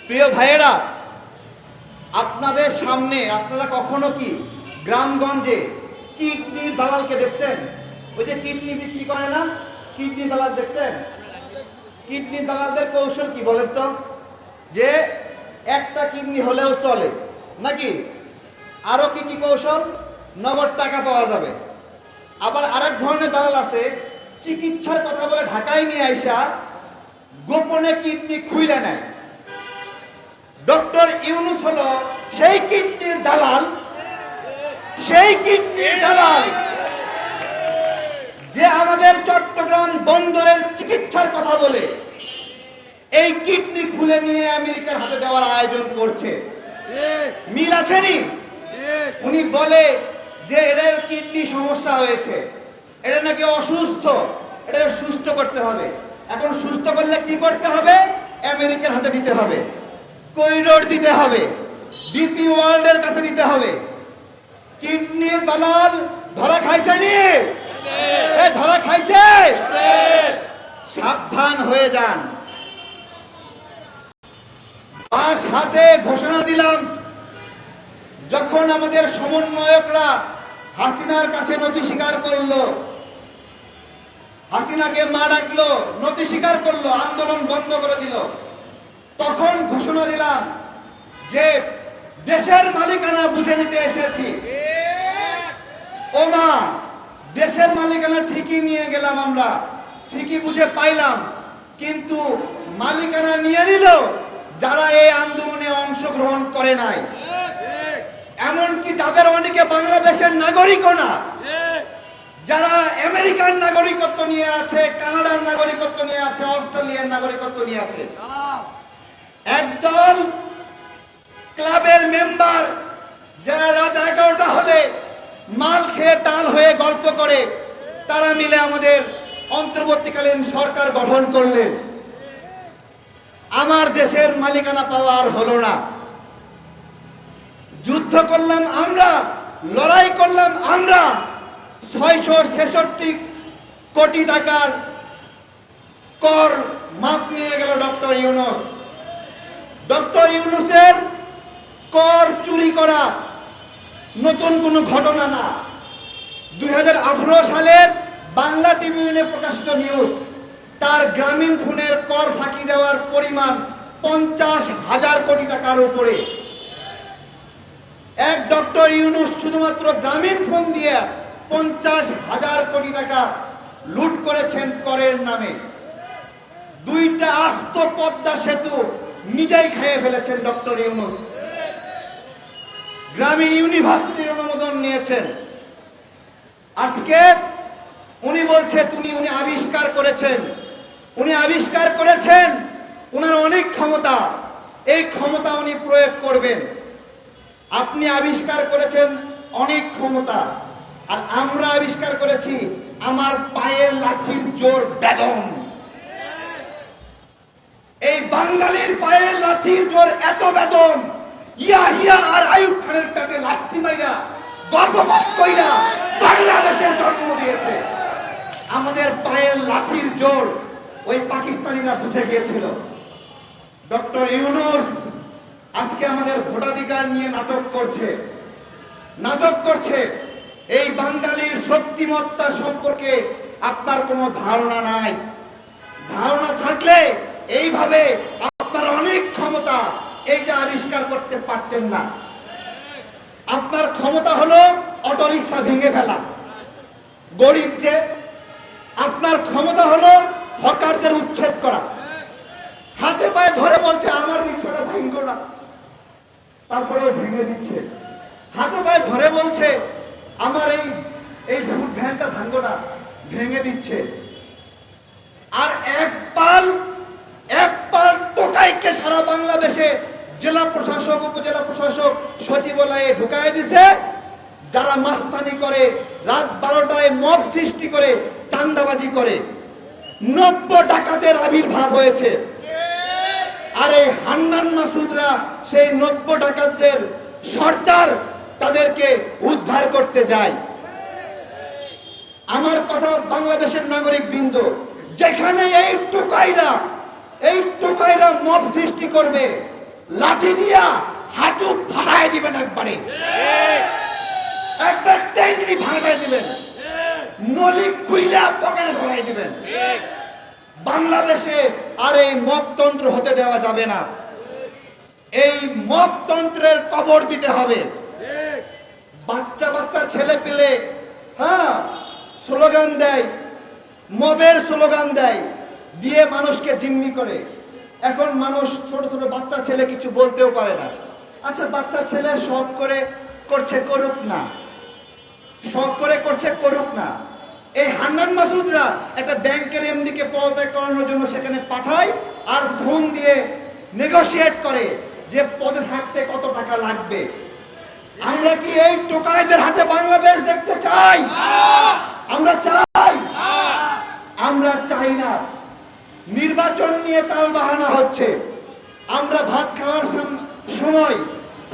প্রিয় ভাইয়েরা, আপনাদের সামনে আপনারা কখনো কি গ্রামগঞ্জে কিডনির দালালকে দেখছেন? ওই যে কিডনি বিক্রি করে না, কিডনি দালাল দেখছেন? কিডনি দালালদের কৌশল কি বলেন তো? যে একটা কিডনি হলেও চলে নাকি? আরো কি কি কৌশল? নগদ টাকা পাওয়া যাবে। আবার আরেক ধরনের দালাল আছে, চিকিৎসার কথা বলে ঢাকায় নিয়ে আইসা গোপনে কিডনি খুইলে নেয়। ডক্টর ইউনূস হলো সেই কিডনির দালাল, সেই কিডনির দালাল যে আমাদের চট্টগ্রাম বন্দরের চিকিৎসার কথা বলে এই কিডনি খুলে নিয়ে আমেরিকার হাতে দেওয়ার আয়োজন করছে। মিল আছেনি? উনি বলে যে এদের কিডনি সমস্যা হয়েছে, এটা নাকি অসুস্থ, এটা সুস্থ করতে হবে। এখন সুস্থ করলে কি করতে হবে? আমেরিকার হাতে দিতে হবে, করিডোর দিতে হবে, ডিপি ওয়ার্ল্ডের কাছে দিতে হবে। কিডনির দালাল ধরা খাইছে নি? ধরা খাইছে। সাবধান হয়ে যান। পাঁচ হাতে ঘোষণা দিলাম, যখন আমাদের সমন্বয়করা হাসিনার কাছে নথি স্বীকার করলো, হাসিনাকে মা ডাকলো, নথি স্বীকার করলো, আন্দোলন বন্ধ করে দিল, তখন ঘোষণা দিলাম যে দেশের মালিকানা বুঝে নিতে এসেছি। ও মা, দেশের মালিকানা ঠিকই নিয়ে গেলাম, আমরা ঠিকই বুঝে পাইলাম, কিন্তু মালিকানা নিয়ে নিল যারা এই আন্দোলনে অংশগ্রহণ করে নাই, এমনকি তাদের অনেকে বাংলাদেশের নাগরিকও না, যারা আমেরিকান নাগরিকত্ব নিয়ে আছে, কানাডার নাগরিকত্ব নিয়ে আছে, অস্ট্রেলিয়ার নাগরিকত্ব নিয়ে আছে। একদল ক্লাবের মেম্বার যারা রাত 11টা হলে মাল খেয়ে টাল হয়ে গল্প করে, তারা মিলে আমাদের অন্তর্বর্তীকালীন সরকার গঠন করলেন। আমার দেশের মালিকানা পাওয়া আর হলো না। যুদ্ধ করলাম আমরা, লড়াই করলাম আমরা, 666 কোটি টাকার কর মাপ নিয়ে গেল ডক্টর ইউনূস। ডক্টর ইউনূসের কর চুরি করা নতুন কোনো ঘটনা না। 2018 সালের বাংলা ট্রিবিউনে প্রকাশিত নিউজ, তার গ্রামীণ ফোনের কর ফাঁকি দেওয়ার পরিমাণ 50,000 কোটি টাকার উপরে। এক ডক্টর ইউনূস শুধুমাত্র গ্রামীণ ফোন দিয়ে 50,000 কোটি টাকা লুট করেছেন করের নামে। 2টা আস্ত পদ্মা সেতু নিজেই খেয়ে ফেলেছেন ডক্টর ইউনূস। গ্রামীণ ইউনিভার্সিটির অনুমোদন নিয়েছেন। আজকে উনি বলছে উনি আবিষ্কার করেছেন, উনি আবিষ্কার করেছেন, উনার অনেক ক্ষমতা, এই ক্ষমতা উনি প্রয়োগ করবেন। আপনি আবিষ্কার করেছেন অনেক ক্ষমতা, আর আমরা আবিষ্কার করেছি আমার পায়ের লাঠির জোর বেদম। এই বাঙালির পায়ের লাঠির জোর এত বেদম, ইয়াহিয়া আর আইয়ুব খানের পেটে লাঠি মাইরা গর্ভপাত কইরা বাংলাদেশের জন্ম দিয়েছে। আমাদের পায়ের লাঠির জোর ওই পাকিস্তানিরা বুঝে গিয়েছিল। ডক্টর ইউনূস আজকে আমাদের ভোটাধিকার নিয়ে নাটক করছে। এই বাঙালির শক্তিমত্তা সম্পর্কে আপনার কোনো ধারণা নাই। ধারণা থাকলে এইভাবে আপনার অনেক ক্ষমতা, এইটা আবিষ্কার করতে পারতেন না। আপনার ক্ষমতা হলো অটোরিকশা ভেঙে ফেলা, গরিব যে। আপনার ক্ষমতা হলো হকারদের উচ্ছেদ করা। হাতে পায়ে ধরে বলছে আমার রিক্সাটা ভাঙবো না, তারপরেও ভেঙে দিচ্ছে। হাতে পায়ে ধরে বলছে আমার এই ফুড ভ্যানটা ভাঙবো না, ভেঙে দিচ্ছে। আর এক পাল টোকাইকে সারা বাংলাদেশে জেলা প্রশাসক, উপজেলা প্রশাসক, সচিবালয়ে ঢুকায় দিছে, যারা মাস্তানি করে, রাত 12টায় মব সৃষ্টি করে, চাঁদাবাজি করে। 90 ডাকাতের আবির্ভাব হয়েছে। আর এই হান্নান মাসুদরা সেই 90 ডাকাতদের সর্দার, তাদেরকে উদ্ধার করতে যায়। আমার কথা বাংলাদেশের নাগরিক বৃন্দ, যেখানে এই টোকাইরা মব সৃষ্টি করবে, লাঠি দিয়া হাঁটু ফাটাই দিবেন, একবারে একবার টেনে ফাটাই দিবেন, নলি খুইলা পকেটে ধরাই দিবেন। বাংলাদেশে আর এই মবতন্ত্র হতে দেওয়া যাবে না। এই মবতন্ত্রের কবর দিতে হবে। বাচ্চা বাচ্চা ছেলে পেলে স্লোগান দেয়, মবের স্লোগান দেয়, দিয়ে মানুষকে জিম্মি করে। এখন মানুষ ছোট ছোট বাচ্চা ছেলে কিছু বলতেও পারে না। আচ্ছা, বাচ্চা ছেলে শখ করে করছে, করুক না, শখ করে করছে, করুক না। এই হান্নান মাসুদরা একটা ব্যাংকের এমডিকে পদত্যাগ করানোর জন্য সেখানে পাঠায়, আর ফোন দিয়ে নেগোশিয়েট করে যে পদে থাকতে কত টাকা লাগবে। আমরা কি এই টোকাইদের হাতে বাংলাদেশ দেখতে চাই? আমরা চাই? আমরা চাই না। নির্বাচন নিয়ে তালবাহানা হচ্ছে। আমরা ভাত খাওয়ার সময়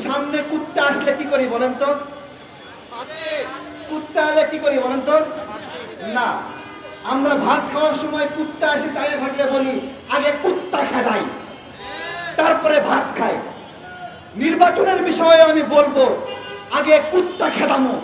সামনে কুত্তা আসলে কি করি বলেন তো? কুত্তা এলে কি করি বলেন তো? না, আমরা ভাত খাওয়ার সময় কুত্তা এসে চাইয়ে থাকলে বলি আগে কুত্তা খেদাই, তারপরে ভাত খাই। নির্বাচনের বিষয়ে আমি বলবো আগে কুত্তা খেদানো,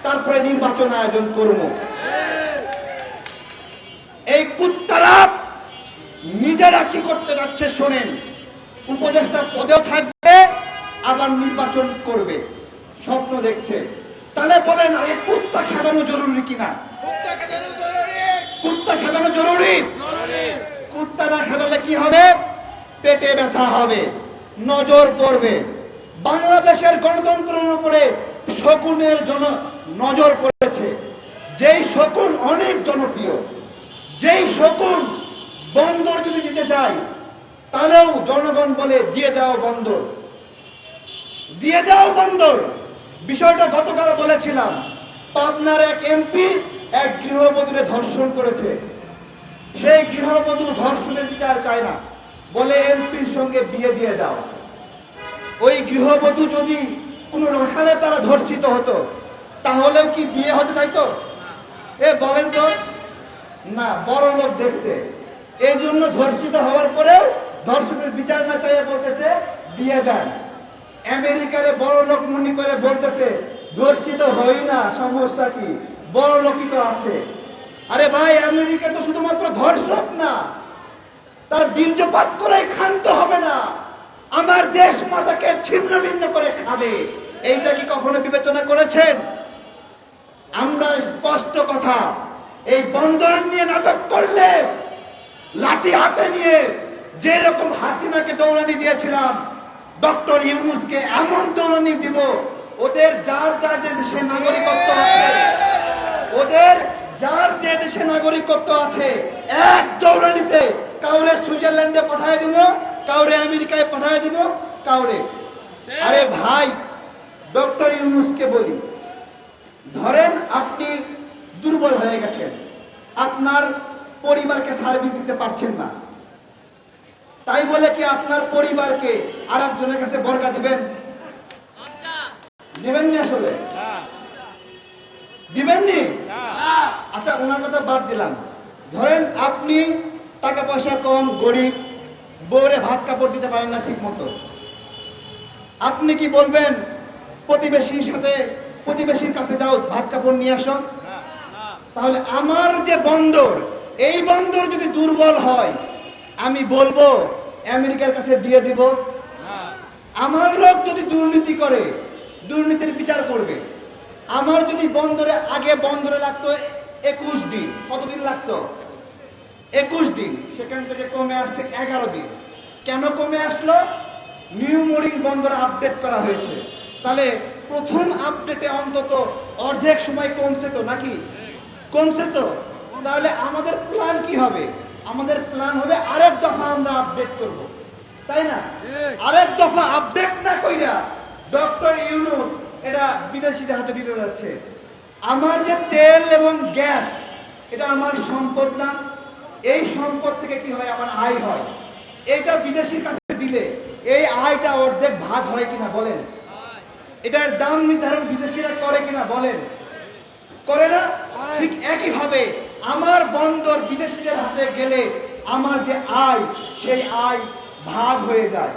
তারপরে নির্বাচন আয়োজন করব। এই কুত্তারা নিজেরা কি করতে যাচ্ছে শোনেন। উপদেষ্টা পদেও থাকবে, আবার নির্বাচন করবে, স্বপ্ন দেখছে। তাহলে বলেন আগে কুত্তা খেদানো জরুরি কিনা? কুত্তা খেদানো জরুরি। কুত্তা না খেদালে কি হবে? পেটে ব্যথা হবে, নজর পড়বে। বাংলাদেশের গণতন্ত্রের উপরে শকুনের নজর পড়েছে। যেই শকুন অনেক জনপ্রিয়, যেই শকুন বন্দর যদি দিতে চাই, তাহলেও জনগণ বলে দিয়ে দাও বন্দর, দিয়ে দাও বন্দর। বিষয়টা গতকাল বলেছিলাম। পাবনার এক এমপি এক গৃহবধূকে ধর্ষণ করেছে। সেই গৃহবধূ ধর্ষণের বিচার চায় না, বলে এমপির সঙ্গে বিয়ে দিয়ে দাও। ওই গৃহবধূ যদি কোনো রাখালের দ্বারা ধর্ষিত হতো, তাহলেও কি বিয়ে হতে চাইতো? বলেন তো? না, বড় লোক দেখছে, এই জন্য ধর্ষিত হওয়ার পরেও ধর্ষণের বিচার না চাইয়ে বলতেছে বিয়ে দেন। আমেরিকারে বড় লোক মনে করে বলতেছে ধর্ষিত হই না, সমস্যা কি, বড় লোকই তো আছে। আরে ভাই, আমেরিকা তো শুধুমাত্র ধর্ষক না, তার বীর্যপাত করে ক্ষান্ত হবে না, আমার দেশ মাতাকে ছিন্ন ভিন্ন করে খাবে। এইটা কি কখনো বিবেচনা করেছেন? আমরা স্পষ্ট কথা, এই বন্দর নিয়ে নাটক করলে লাঠি হাতে নিয়ে যেরকম হাসিনাকে দৌড়ানি দিয়েছিলাম, ডক্টর ইউনূসকে এমন দৌড়ানি দিব, ওদের যার যার যে দেশে নাগরিকত্ব আছে, ওদের যার যে দেশে নাগরিকত্ব আছে, এক দৌড়ানিতে কাউরে সুইজারল্যান্ডে পাঠায় দিব, কাউরে আমেরিকায় পাঠায় দিব, কাউরে। আরে ভাই, ডক্টর ইউনূসকে বলি, ধরেন আপনি দুর্বল হয়ে গেছেন, আপনার পরিবারকে সার্ভিস দিতে পারছেন না, তাই বলে কি আপনার পরিবারকে আর একজনের কাছে বর্গা দিবেন? দিবেননি? আসলে দিবেননি? আচ্ছা, ওনার কথা বাদ দিলাম। ধরেন আপনি টাকা পয়সা কম, গরিব, বউরে ভাত কাপড় দিতে পারেন না ঠিক মতো, আপনি কি বলবেন প্রতিবেশীর কাছে যাও, ভাত কাপড় নিয়ে আসো? তাহলে আমার যে বন্দর, এই বন্দর যদি দুর্বল হয়, আমি বলবো আমেরিকার কাছে দিয়ে দিব? আমার লোক যদি দুর্নীতি করে, দুর্নীতির বিচার করবে। আমার যদি বন্দরে আগে বন্দরে লাগতো 21 দিন, কতদিন লাগতো? 21 দিন, সেখান থেকে কমে আসছে 11 দিন। কেন কমে আসলো? নিউ মোরিং বন্দরে আপডেট করা হয়েছে। তাহলে প্রথম আপডেটে অন্তত অর্ধেক সময় কমছে তো, নাকি? কমছে তো। তাহলে আমাদের প্ল্যান কি হবে? আমাদের প্ল্যান হবে আরেক দফা আমরা আপডেট করব, তাই না? আরেক দফা আপডেট না কইরা ডক্টর ইউনূস এটা বিদেশিদের হাতে দিতে যাচ্ছে। আমার যে তেল এবং গ্যাস, এটা আমার সম্পদ না? এই সম্পদ থেকে কি হয়? আমার আয় হয়। এইটা বিদেশির কাছে দিলে এই আয়টা অর্ধেক ভাগ হয় কিনা বলেন? এটার দাম নির্ধারণ বিদেশিরা করে কিনা বলেন? করে না? ঠিক একইভাবে আমার বন্দর বিদেশিদের হাতে গেলে আমার যে আয়, সেই আয় ভাগ হয়ে যায়।